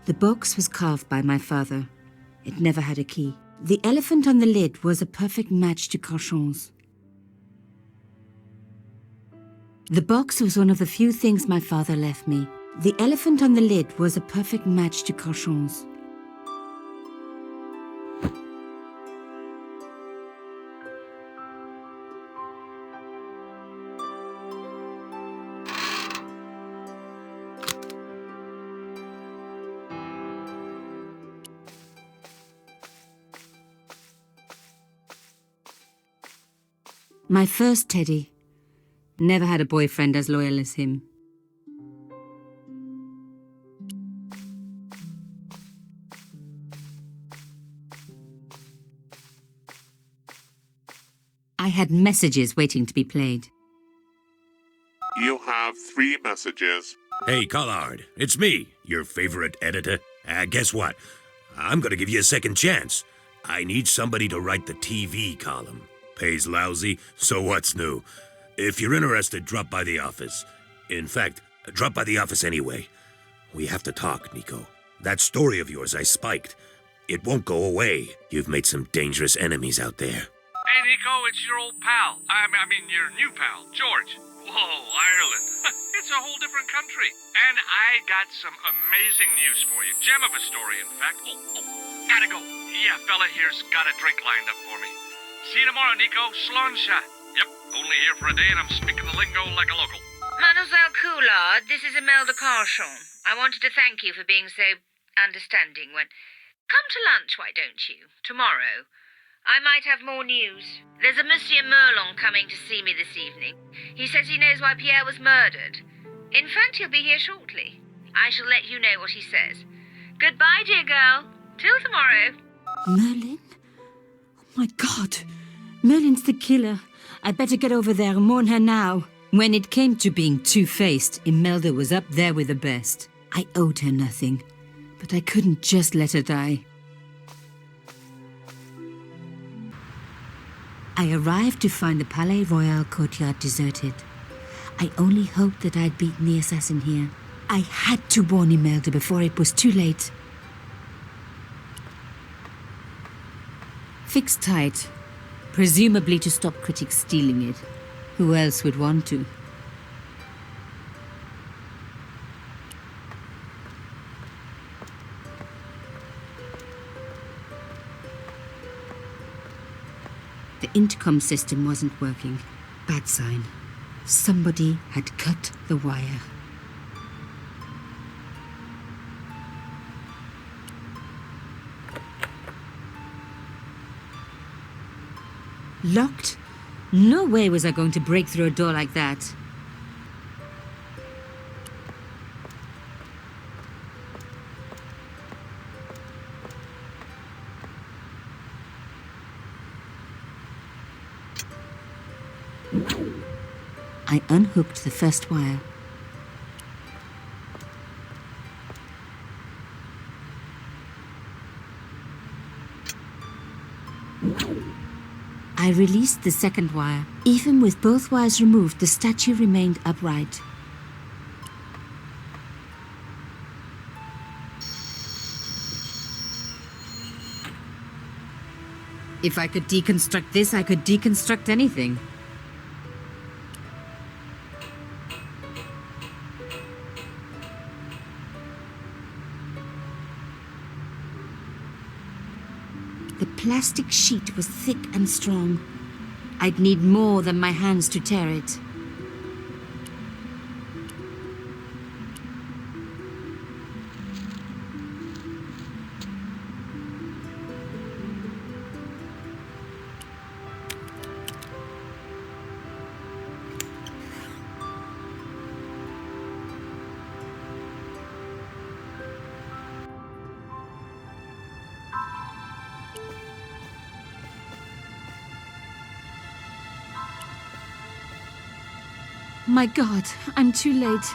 The box was carved by my father. It never had a key. The elephant on the lid was a perfect match to Carchon's. The box was one of the few things my father left me. The elephant on the lid was a perfect match to Carchon's. My first teddy. Never had a boyfriend as loyal as him. I had messages waiting to be played. You have 3 messages. Hey, Collard, it's me, your favorite editor. Guess what? I'm gonna give you a second chance. I need somebody to write the TV column. Pays lousy, so what's new? If you're interested, drop by the office. In fact, drop by the office anyway. We have to talk, Nico. That story of yours I spiked. It won't go away. You've made some dangerous enemies out there. Hey, Nico, it's your old pal. I mean, your new pal, George. Whoa, Ireland. It's a whole different country. And I got some amazing news for you. Gem of a story, in fact. Oh, gotta go. Yeah, fella here's got a drink lined up for me. See you tomorrow, Nico. Slonsha. Yep, only here for a day and I'm speaking the lingo like a local. Mademoiselle Coulard, this is Imelda Carchon. I wanted to thank you for being so understanding when... Come to lunch, why don't you? Tomorrow. I might have more news. There's a Monsieur Merlon coming to see me this evening. He says he knows why Pierre was murdered. In fact, he'll be here shortly. I shall let you know what he says. Goodbye, dear girl. Till tomorrow. Merlin? Oh my God. Merlin's the killer. I better get over there and warn her now. When it came to being two-faced, Imelda was up there with the best. I owed her nothing, but I couldn't just let her die. I arrived to find the Palais Royal courtyard deserted. I only hoped that I'd beaten the assassin here. I had to warn Imelda before it was too late. Fixed tight, presumably to stop critics stealing it. Who else would want to? The intercom system wasn't working. Bad sign. Somebody had cut the wire. Locked? No way was I going to break through a door like that. I unhooked the first wire. I released the second wire. Even with both wires removed, the statue remained upright. If I could deconstruct this, I could deconstruct anything. The plastic sheet was thick and strong. I'd need more than my hands to tear it. My God, I'm too late.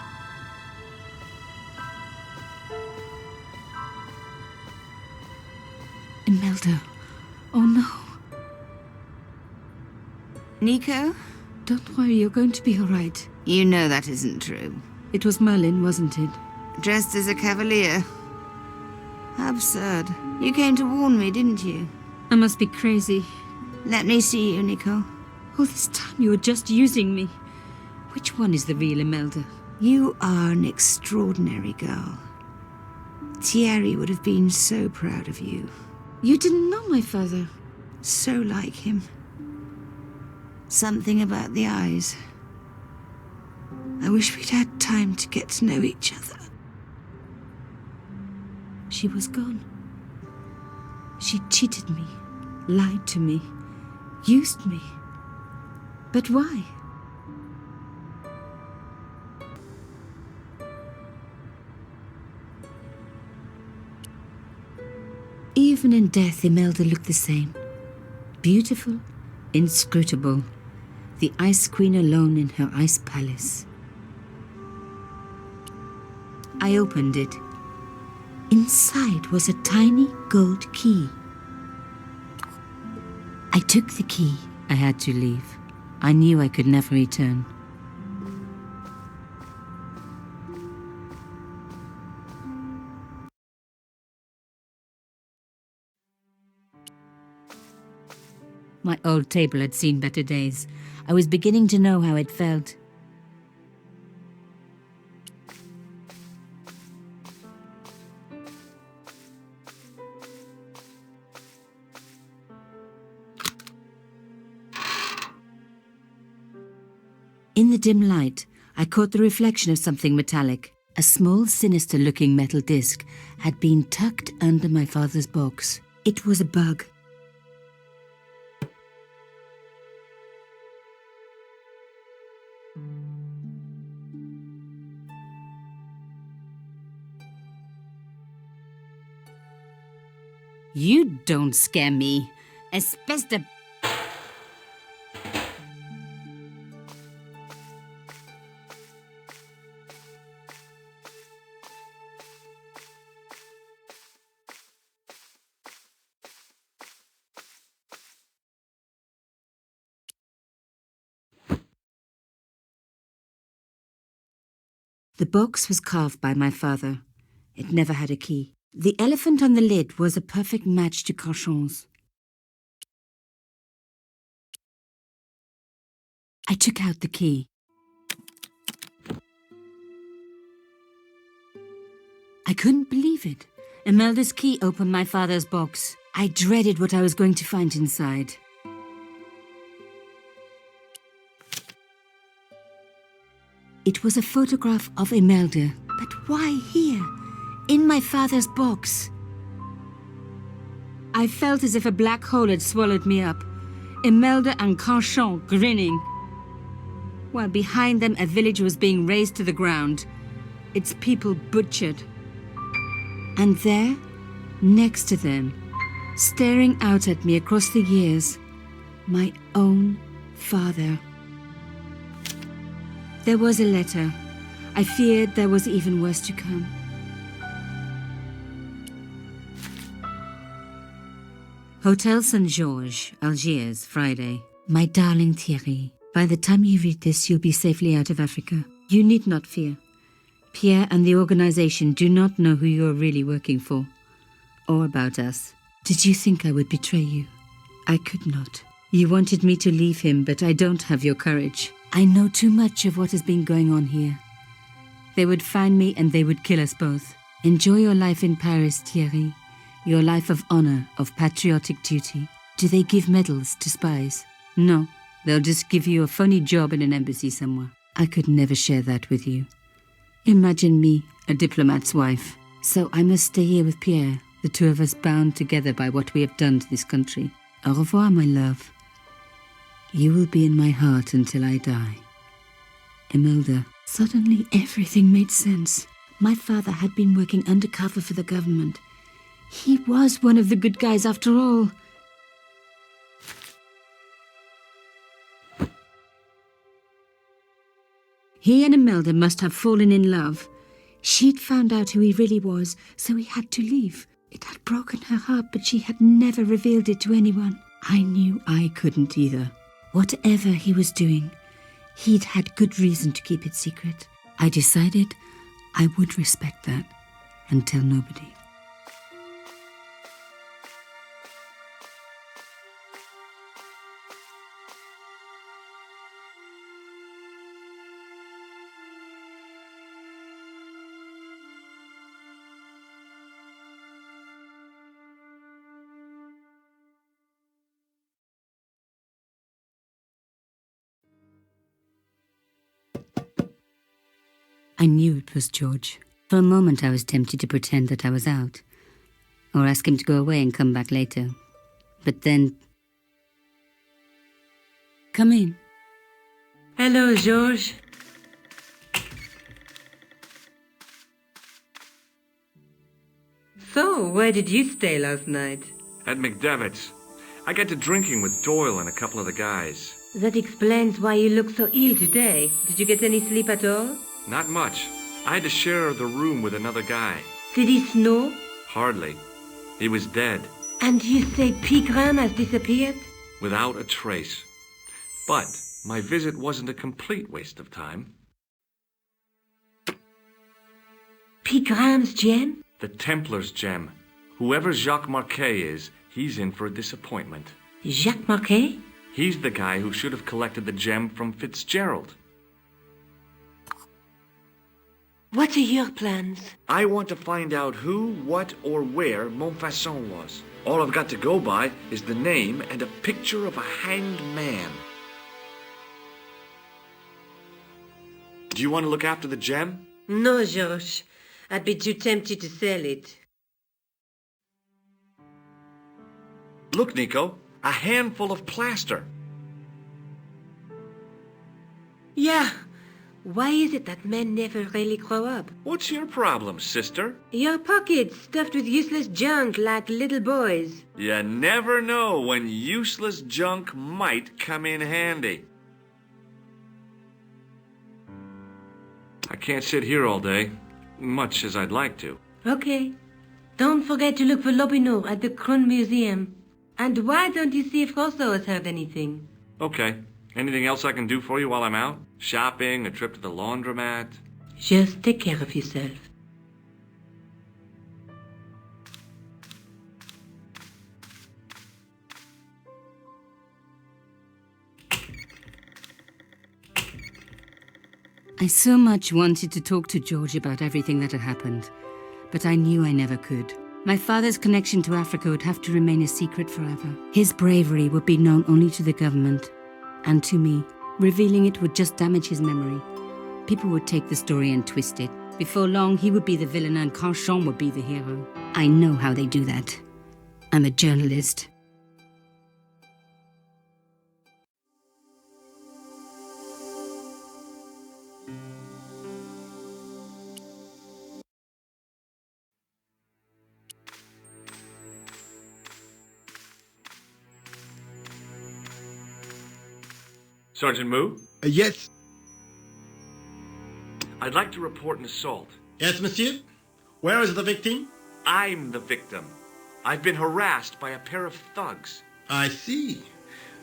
Imelda. Oh no. Nico? Don't worry, you're going to be all right. You know that isn't true. It was Merlin, wasn't it? Dressed as a cavalier. Absurd. You came to warn me, didn't you? I must be crazy. Let me see you, Nicole. All this time you were just using me. Which one is the real Imelda? You are an extraordinary girl. Thierry would have been so proud of you. You didn't know my father. So like him. Something about the eyes. I wish we'd had time to get to know each other. She was gone. She cheated me, lied to me, used me. But why? Even in death, Imelda looked the same. Beautiful, inscrutable. The Ice Queen alone in her ice palace. I opened it. Inside was a tiny gold key. I took the key. I had to leave. I knew I could never return. My old table had seen better days. I was beginning to know how it felt. In the dim light, I caught the reflection of something metallic. A small, sinister-looking metal disc had been tucked under my father's box. It was a bug. You don't scare me. Espèce de... The box was carved by my father. It never had a key. The elephant on the lid was a perfect match to Cochon's. I took out the key. I couldn't believe it. Imelda's key opened my father's box. I dreaded what I was going to find inside. It was a photograph of Imelda. But why here? In my father's box. I felt as if a black hole had swallowed me up. Imelda and Cochon grinning. While behind them a village was being razed to the ground. Its people butchered. And there, next to them, staring out at me across the years, my own father. There was a letter. I feared there was even worse to come. Hotel St. Georges, Algiers, Friday. My darling Thierry, by the time you read this, you'll be safely out of Africa. You need not fear. Pierre and the organization do not know who you're really working for, or about us. Did you think I would betray you? I could not. You wanted me to leave him, but I don't have your courage. I know too much of what has been going on here. They would find me and they would kill us both. Enjoy your life in Paris, Thierry. Your life of honor, of patriotic duty. Do they give medals to spies? No, they'll just give you a phony job in an embassy somewhere. I could never share that with you. Imagine me, a diplomat's wife. So I must stay here with Pierre, the two of us bound together by what we have done to this country. Au revoir, my love. You will be in my heart until I die. Imelda. Suddenly everything made sense. My father had been working undercover for the government. He was one of the good guys after all. He and Imelda must have fallen in love. She'd found out who he really was, so he had to leave. It had broken her heart, but she had never revealed it to anyone. I knew I couldn't either. Whatever he was doing, he'd had good reason to keep it secret. I decided I would respect that and tell nobody. I knew it was George. For a moment I was tempted to pretend that I was out, or ask him to go away and come back later. But then... Come in. Hello, George. So, where did you stay last night? At McDevitt's. I got to drinking with Doyle and a couple of the guys. That explains why you look so ill today. Did you get any sleep at all? Not much. I had to share the room with another guy. Did he snore? Hardly. He was dead, And you say Pigram has disappeared? without a trace. But my visit wasn't a complete waste of time. Pigram's gem? The Templar's gem. Whoever Jacques Marquet is, he's in for a disappointment. Jacques Marquet? He's the guy who should have collected the gem from Fitzgerald. What are your plans? I want to find out who, what, or where Montfaucon was. All I've got to go by is the name and a picture of a hanged man. Do you want to look after the gem? No, George. I'd be too tempted to sell it. Look, Nico, a handful of plaster. Yeah. Why is it that men never really grow up? What's your problem, sister? Your pockets stuffed with useless junk like little boys. You never know when useless junk might come in handy. I can't sit here all day, much as I'd like to. Okay. Don't forget to look for Lobineau at the Kron Museum. And why don't you see if Rosso has heard anything? Okay. Anything else I can do for you while I'm out? Shopping, a trip to the laundromat? Just take care of yourself. I so much wanted to talk to George about everything that had happened, but I knew I never could. My father's connection to Africa would have to remain a secret forever. His bravery would be known only to the government and to me. Revealing it would just damage his memory. People would take the story and twist it. Before long, he would be the villain and Carchon would be the hero. I know how they do that. I'm a journalist. Sergeant Moo? Yes. I'd like to report an assault. Yes, monsieur. Where is the victim? I'm the victim. I've been harassed by a pair of thugs. I see.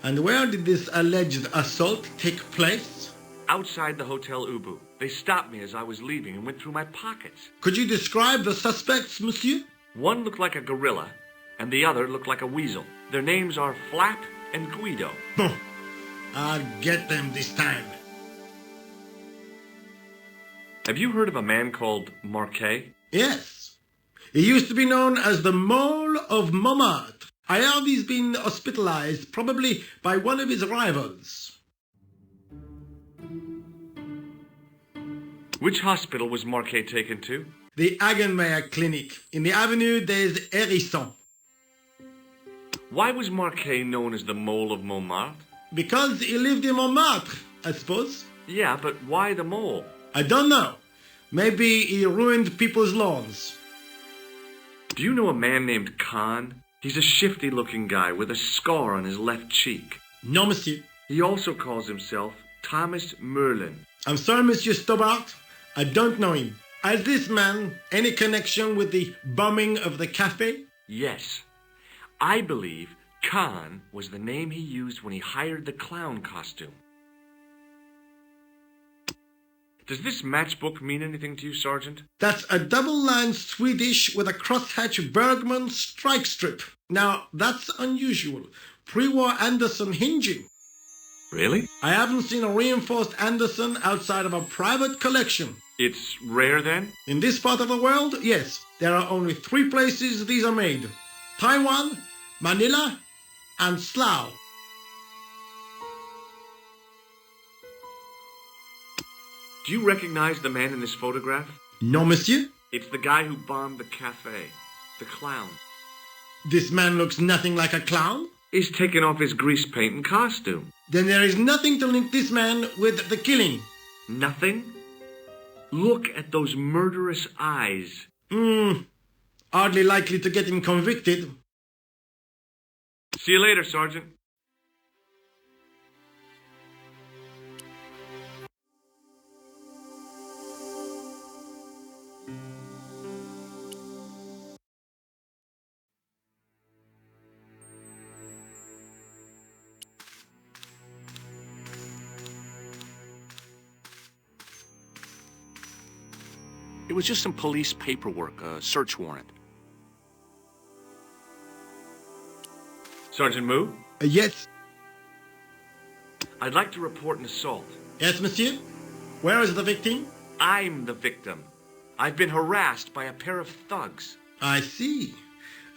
And where did this alleged assault take place? Outside the Hotel Ubu. They stopped me as I was leaving and went through my pockets. Could you describe the suspects, monsieur? One looked like a gorilla, and the other looked like a weasel. Their names are Flap and Guido. Bon. I'll get them this time. Have you heard of a man called Marquet? Yes. He used to be known as the Mole of Montmartre. I heard he's been hospitalized, probably by one of his rivals. Which hospital was Marquet taken to? The Hagenmeyer Clinic. In the Avenue des Hérissons. Why was Marquet known as the Mole of Montmartre? Because he lived in Montmartre, I suppose. Yeah, but why the mole? I don't know. Maybe he ruined people's lawns. Do you know a man named Khan? He's a shifty-looking guy with a scar on his left cheek. No, monsieur. He also calls himself Thomas Merlin. I'm sorry, Monsieur Stobart. I don't know him. Has this man any connection with the bombing of the cafe? Yes. I believe Khan was the name he used when he hired the clown costume. Does this matchbook mean anything to you, Sergeant? That's a double-line Swedish with a crosshatch Bergman strike strip. Now, that's unusual. Pre-war Anderson hinging. Really? I haven't seen a reinforced Anderson outside of a private collection. It's rare, then? In this part of the world, yes. There are only 3 places these are made. Taiwan, Manila, and Slough. Do you recognize the man in this photograph? No, monsieur. It's the guy who bombed the cafe. The clown. This man looks nothing like a clown. He's taken off his grease paint and costume. Then there is nothing to link this man with the killing. Nothing? Look at those murderous eyes. Hardly likely to get him convicted. See you later, Sergeant. It was just some police paperwork, a search warrant. Sergeant Moo? Yes. I'd like to report an assault. Yes, monsieur. Where is the victim? I'm the victim. I've been harassed by a pair of thugs. I see.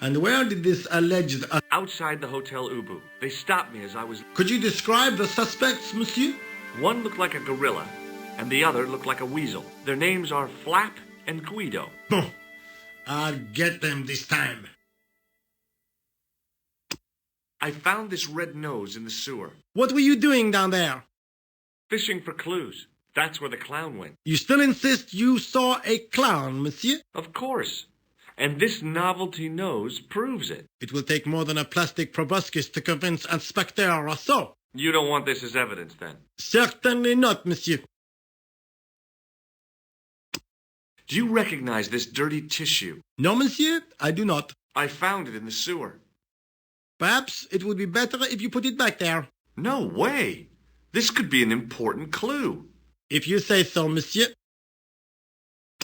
And where did this alleged... Outside the Hotel Ubu. They stopped me as I was... Could you describe the suspects, monsieur? One looked like a gorilla, and the other looked like a weasel. Their names are Flap and Guido. Bon. I'll get them this time. I found this red nose in the sewer. What were you doing down there? Fishing for clues. That's where the clown went. You still insist you saw a clown, monsieur? Of course. And this novelty nose proves it. It will take more than a plastic proboscis to convince Inspector Rousseau. You don't want this as evidence, then? Certainly not, monsieur. Do you recognize this dirty tissue? No, monsieur, I do not. I found it in the sewer. Perhaps it would be better if you put it back there. No way. This could be an important clue. If you say so, monsieur.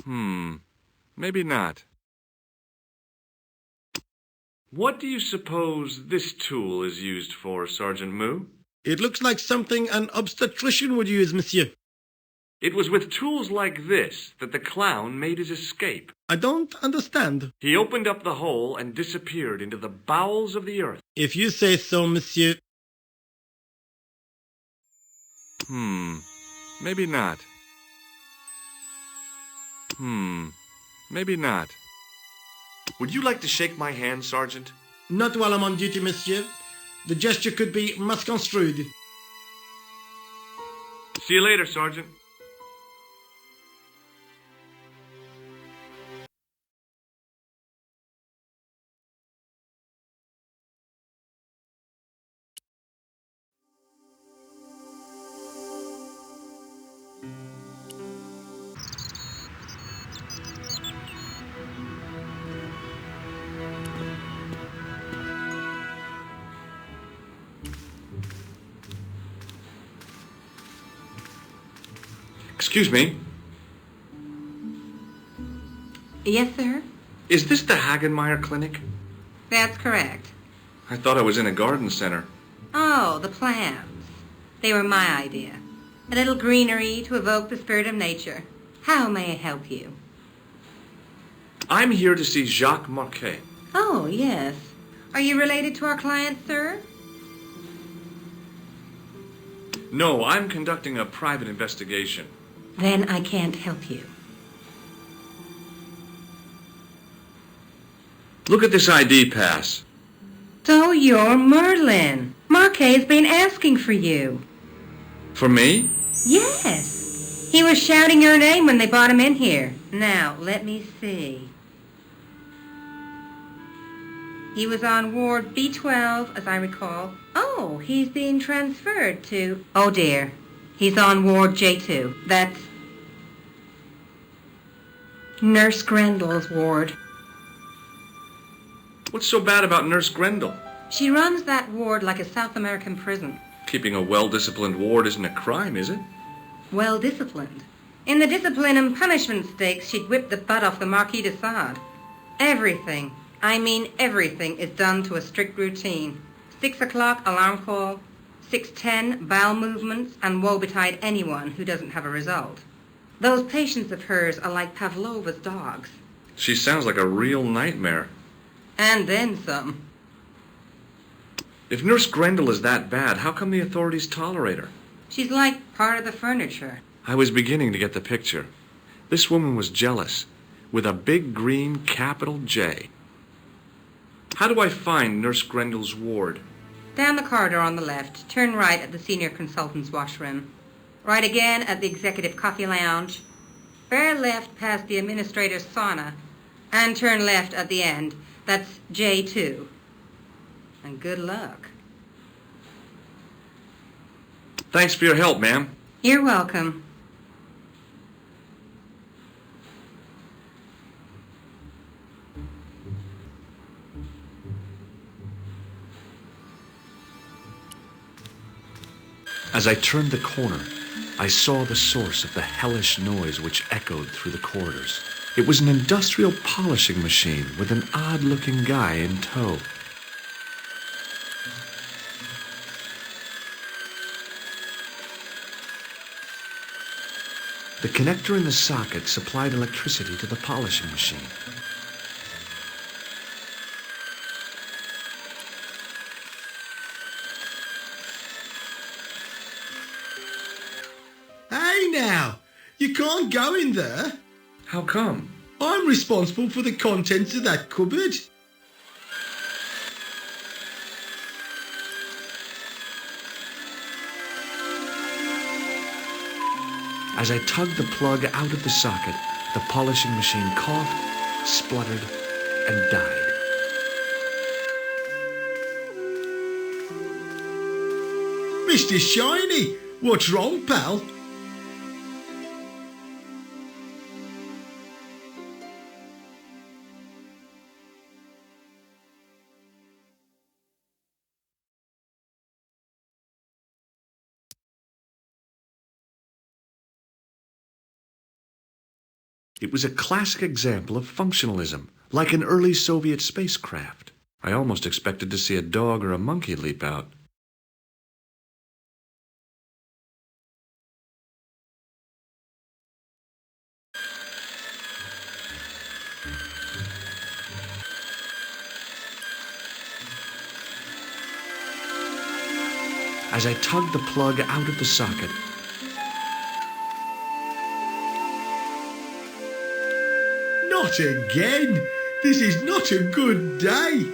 Maybe not. What do you suppose this tool is used for, Sergeant Moo? It looks like something an obstetrician would use, monsieur. It was with tools like this that the clown made his escape. I don't understand. He opened up the hole and disappeared into the bowels of the earth. If you say so, monsieur. Maybe not. Maybe not. Would you like to shake my hand, Sergeant? Not while I'm on duty, monsieur. The gesture could be misconstrued. See you later, Sergeant. Excuse me. Yes, sir? Is this the Hagenmeyer Clinic? That's correct. I thought I was in a garden center. Oh, the plants. They were my idea. A little greenery to evoke the spirit of nature. How may I help you? I'm here to see Jacques Marquet. Oh, yes. Are you related to our client, sir? No, I'm conducting a private investigation. Then I can't help you. Look at this ID pass. So you're Merlin. Marquet's been asking for you. For me? Yes. He was shouting your name when they brought him in here. Now, let me see. He was on Ward B12, as I recall. Oh, he's being transferred to... Oh, dear. He's on Ward J2. That's Nurse Grendel's ward. What's so bad about Nurse Grendel? She runs that ward like a South American prison. Keeping a well-disciplined ward isn't a crime, is it? Well-disciplined. In the discipline and punishment stakes, she'd whip the butt off the Marquis de Sade. Everything, I mean everything, is done to a strict routine. 6 o'clock alarm call, 6:10 bowel movements, and woe betide anyone who doesn't have a result. Those patients of hers are like Pavlova's dogs. She sounds like a real nightmare. And then some. If Nurse Grendel is that bad, how come the authorities tolerate her? She's like part of the furniture. I was beginning to get the picture. This woman was jealous, with a big green capital J. How do I find Nurse Grendel's ward? Down the corridor on the left, turn right at the senior consultant's washroom. Right again at the executive coffee lounge. Bear left past the administrator's sauna, and turn left at the end. That's J2. And good luck. Thanks for your help, ma'am. You're welcome. As I turned the corner, I saw the source of the hellish noise which echoed through the corridors. It was an industrial polishing machine with an odd-looking guy in tow. The connector in the socket supplied electricity to the polishing machine. Hey now, you can't go in there. How come? I'm responsible for the contents of that cupboard. As I tugged the plug out of the socket, the polishing machine coughed, spluttered, and died. Mr. Shiny, what's wrong, pal? It was a classic example of functionalism, like an early Soviet spacecraft. I almost expected to see a dog or a monkey leap out. As I tugged the plug out of the socket, Not again. This is not a good day.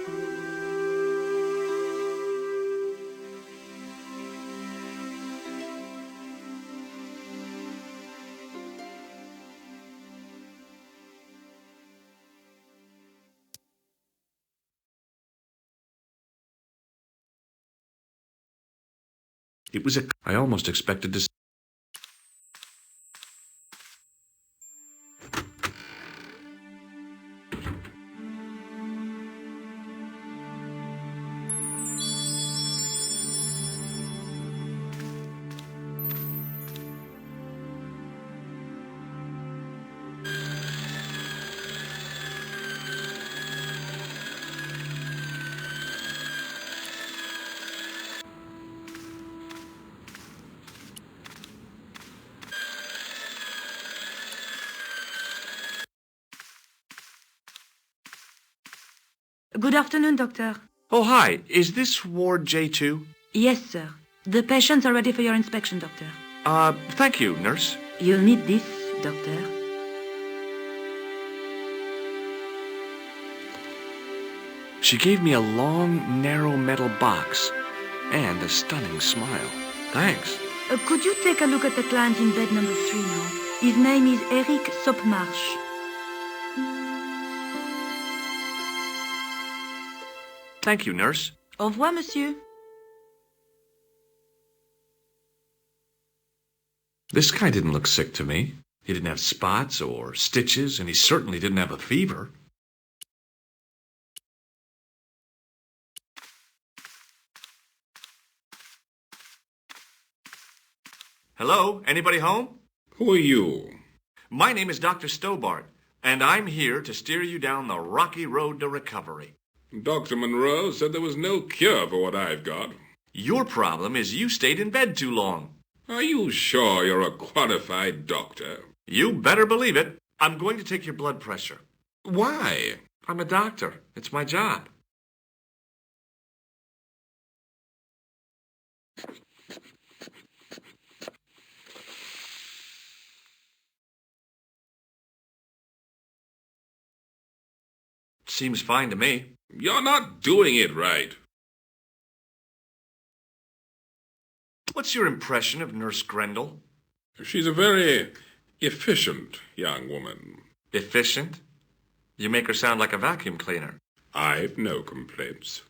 it was I almost expected to Good afternoon, Doctor. Oh, hi. Is this Ward J2? Yes, sir. The patients are ready for your inspection, Doctor. Thank you, nurse. You'll need this, Doctor. She gave me a long, narrow metal box and a stunning smile. Thanks. Could you take a look at the client in bed number 3 now? His name is Eric Sopmarsh. Thank you, nurse. Au revoir, monsieur. This guy didn't look sick to me. He didn't have spots or stitches, and he certainly didn't have a fever. Hello? Anybody home? Who are you? My name is Dr. Stobart, and I'm here to steer you down the rocky road to recovery. Dr. Monroe said there was no cure for what I've got. Your problem is you stayed in bed too long. Are you sure you're a qualified doctor? You better believe it. I'm going to take your blood pressure. Why? I'm a doctor. It's my job. Seems fine to me. You're not doing it right. What's your impression of Nurse Grendel? She's a very efficient young woman. Efficient? You make her sound like a vacuum cleaner. I've no complaints.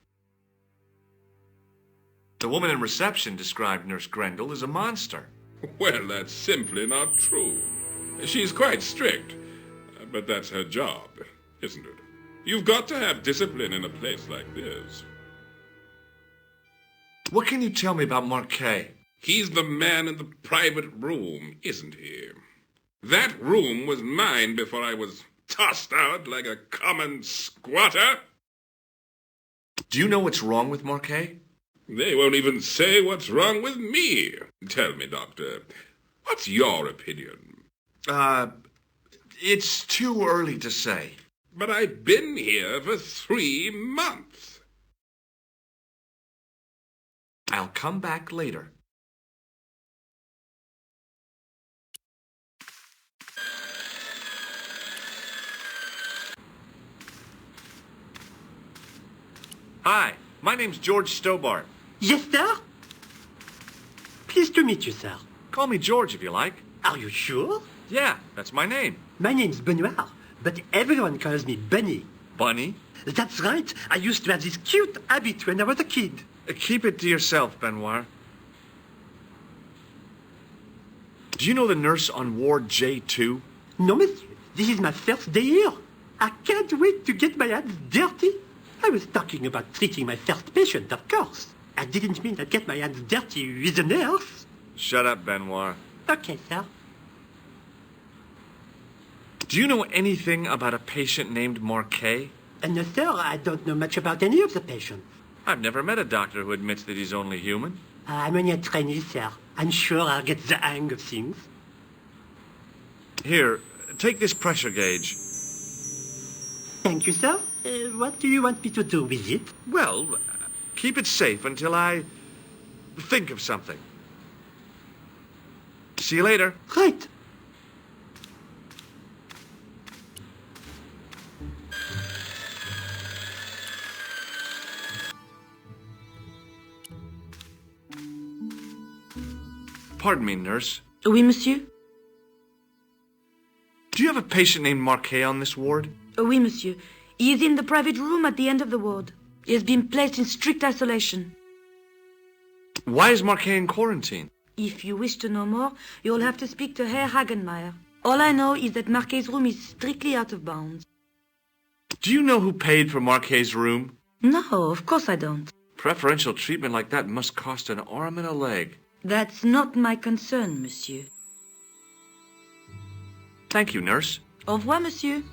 The woman in reception described Nurse Grendel as a monster. Well, that's simply not true. She's quite strict, but that's her job, isn't it? You've got to have discipline in a place like this. What can you tell me about Marquet? He's the man in the private room, isn't he? That room was mine before I was tossed out like a common squatter. Do you know what's wrong with Marquet? They won't even say what's wrong with me. Tell me, Doctor, what's your opinion? It's too early to say. But I've been here for 3 months. I'll come back later. Hi, my name's George Stobart. Yes, sir? Pleased to meet you, sir. Call me George if you like. Are you sure? Yeah, that's my name. My name's Benoit, but everyone calls me Bunny. Bunny? That's right. I used to have this cute habit when I was a kid. Keep it to yourself, Benoit. Do you know the nurse on Ward J2? No, monsieur. This is my first day here. I can't wait to get my hands dirty. I was talking about treating my first patient, of course. I didn't mean I'd get my hands dirty with a nurse. Shut up, Benoit. Okay, sir. Do you know anything about a patient named Marquet? No, sir, I don't know much about any of the patients. I've never met a doctor who admits that he's only human. I'm only a trainee, sir. I'm sure I'll get the hang of things. Here, take this pressure gauge. Thank you, sir. What do you want me to do with it? Well, keep it safe until I think of something. See you later. Right. Pardon me, nurse. Oui, monsieur? Do you have a patient named Marquet on this ward? Oui, monsieur. He is in the private room at the end of the ward. He has been placed in strict isolation. Why is Marquet in quarantine? If you wish to know more, you'll have to speak to Herr Hagenmeier. All I know is that Marquet's room is strictly out of bounds. Do you know who paid for Marquet's room? No, of course I don't. Preferential treatment like that must cost an arm and a leg. That's not my concern, monsieur. Thank you, nurse. Au revoir, monsieur.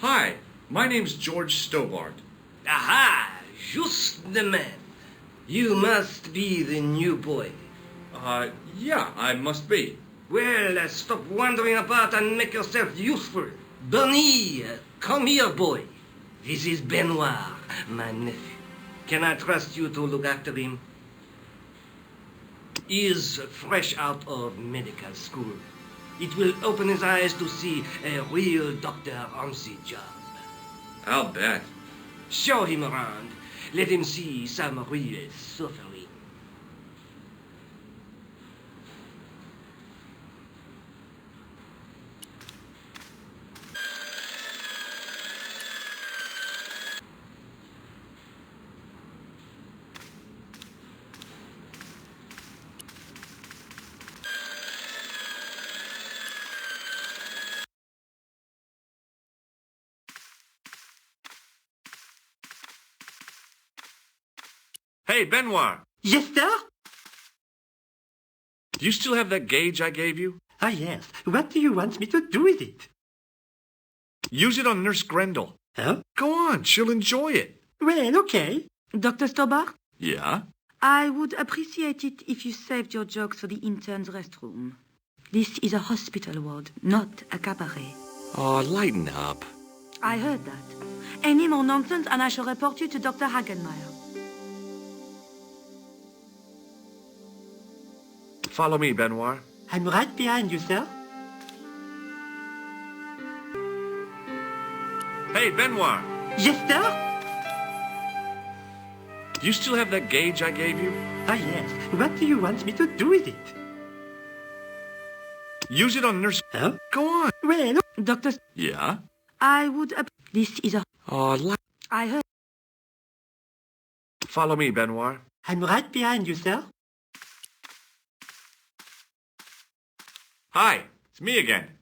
Hi, my name's George Stobart. Aha! Just the man. You must be the new boy. Yeah, I must be. Well, stop wandering about and make yourself useful. Bunny, come here, boy. This is Benoit, my nephew. Can I trust you to look after him? He is fresh out of medical school. It will open his eyes to see a real doctor on the job. I'll bet. Show him around. Let him see some real suffering. Hey, Benoit. Yes, sir? Do you still have that gauge I gave you? Ah, yes. What do you want me to do with it? Use it on Nurse Grendel. Huh? Go on, she'll enjoy it. Well, okay. Dr. Stobart? Yeah? I would appreciate it if you saved your jokes for the intern's restroom. This is a hospital ward, not a cabaret. Oh, lighten up. I heard that. Any more nonsense and I shall report you to Dr. Hagenmeyer. Follow me, Benoit. I'm right behind you, sir. Hey, Benoit! Yes, sir? Do you still have that gauge I gave you? Ah, yes. What do you want me to do with it? Use it on Nurse... Huh? Go on. Well, Doctor... Yeah? I would... This is a... Oh, I heard... Follow me, Benoit. I'm right behind you, sir. Hi, it's me again.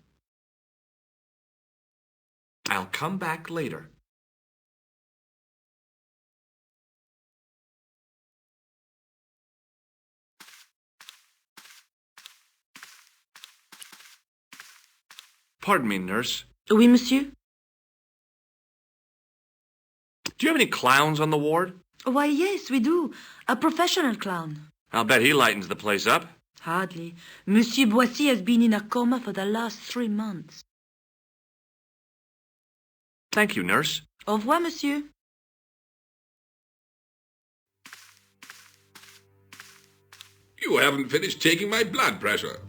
I'll come back later. Pardon me, nurse. Oui, monsieur? Do you have any clowns on the ward? Why, yes, we do. A professional clown. I'll bet he lightens the place up. Hardly. Monsieur Boissy has been in a coma for the last 3 months. Thank you, nurse. Au revoir, monsieur. You haven't finished taking my blood pressure.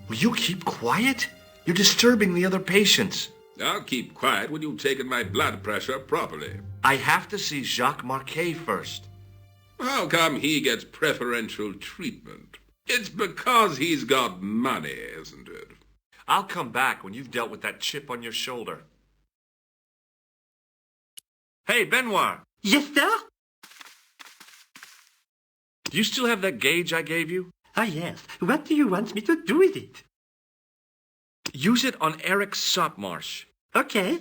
Will you keep quiet? You're disturbing the other patients. I'll keep quiet when you've taken my blood pressure properly. I have to see Jacques Marquet first. How come he gets preferential treatment? It's because he's got money, isn't it? I'll come back when you've dealt with that chip on your shoulder. Hey, Benoit! Yes, sir? Do you still have that gauge I gave you? Ah, yes. What do you want me to do with it? Use it on Eric Sopmarsh. Okay.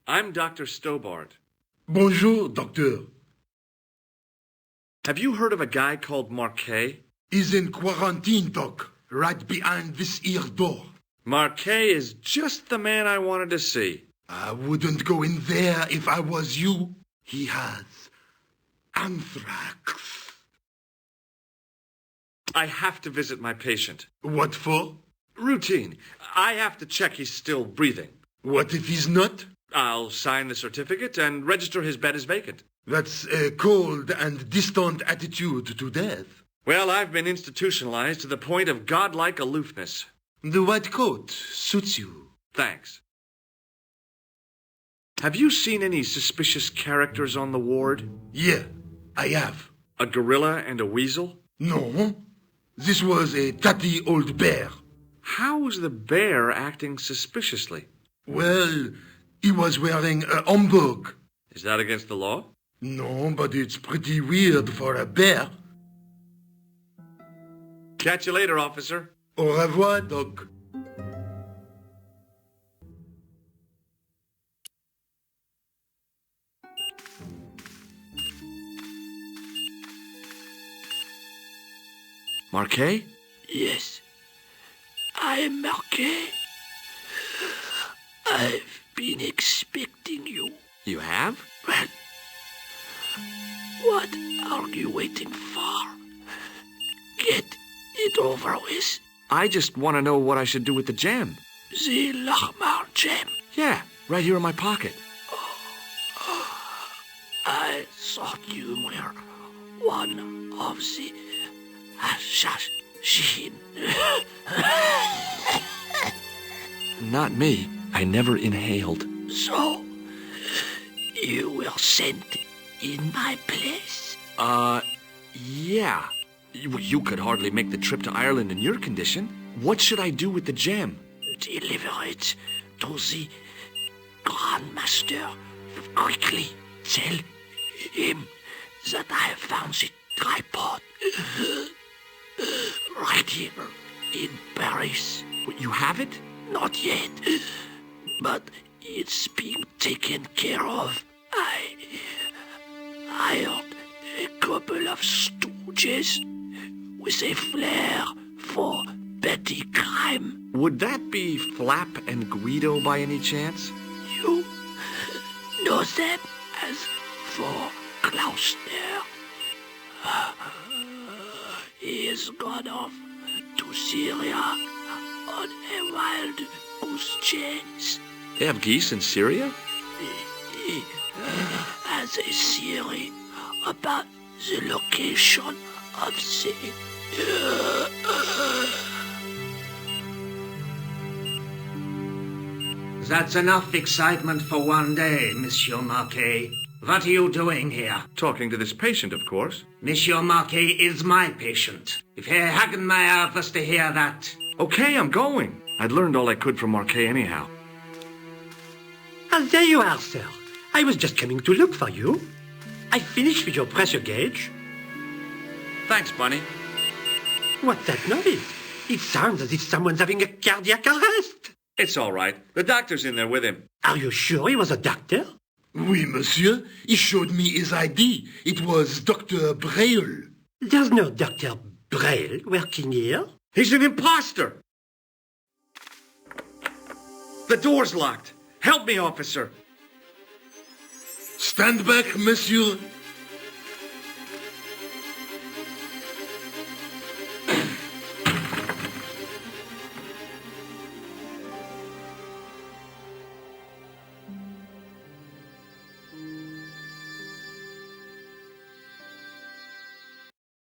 I'm Dr. Stobart. Bonjour, doctor. Have you heard of a guy called Marquet? He's in quarantine, doc, right behind this here door. Marquet is just the man I wanted to see. I wouldn't go in there if I was you. He has anthrax. I have to visit my patient. What for? Routine. I have to check he's still breathing. What if he's not? I'll sign the certificate and register his bed as vacant. That's a cold and distant attitude to death. Well, I've been institutionalized to the point of godlike aloofness. The white coat suits you. Thanks. Have you seen any suspicious characters on the ward? Yeah, I have. A gorilla and a weasel? No, this was a tatty old bear. How was the bear acting suspiciously? Well, he was wearing a homburg. Is that against the law? No, but it's pretty weird for a bear. Catch you later, officer. Au revoir, doc. Marquet? Yes, I am Marquet. I've been expecting you. You have? Well, what are you waiting for? Get it over with. I just want to know what I should do with the gem. The Lohmar gem. Yeah, right here in my pocket. I thought you were one of the assassin. Not me. I never inhaled. So, you were sent in my place? Yeah. You could hardly make the trip to Ireland in your condition. What should I do with the gem? Deliver it to the Grand Master. Quickly tell him that I have found the tripod right here in Paris. You have it? Not yet, but it's being taken care of. I hired a couple of stooges with a flair for petty crime. Would that be Flap and Guido by any chance? You know them as Four Gloucester. He has gone off to Syria on a wild goose chase. They have geese in Syria? He has a theory about the location of the... That's enough excitement for one day, Monsieur Marquet. What are you doing here? Talking to this patient, of course. Monsieur Marquet is my patient. If Herr Hagenmeyer was to hear that... Okay, I'm going. I'd learned all I could from Marquet anyhow. Ah, there you are, sir. I was just coming to look for you. I finished with your pressure gauge. Thanks, Bunny. What's that noise? It sounds as if someone's having a cardiac arrest. It's all right. The doctor's in there with him. Are you sure he was a doctor? Oui, monsieur. He showed me his ID. It was Dr. Braille. There's no Dr. Braille working here. He's an imposter! The door's locked. Help me, officer. Stand back, monsieur.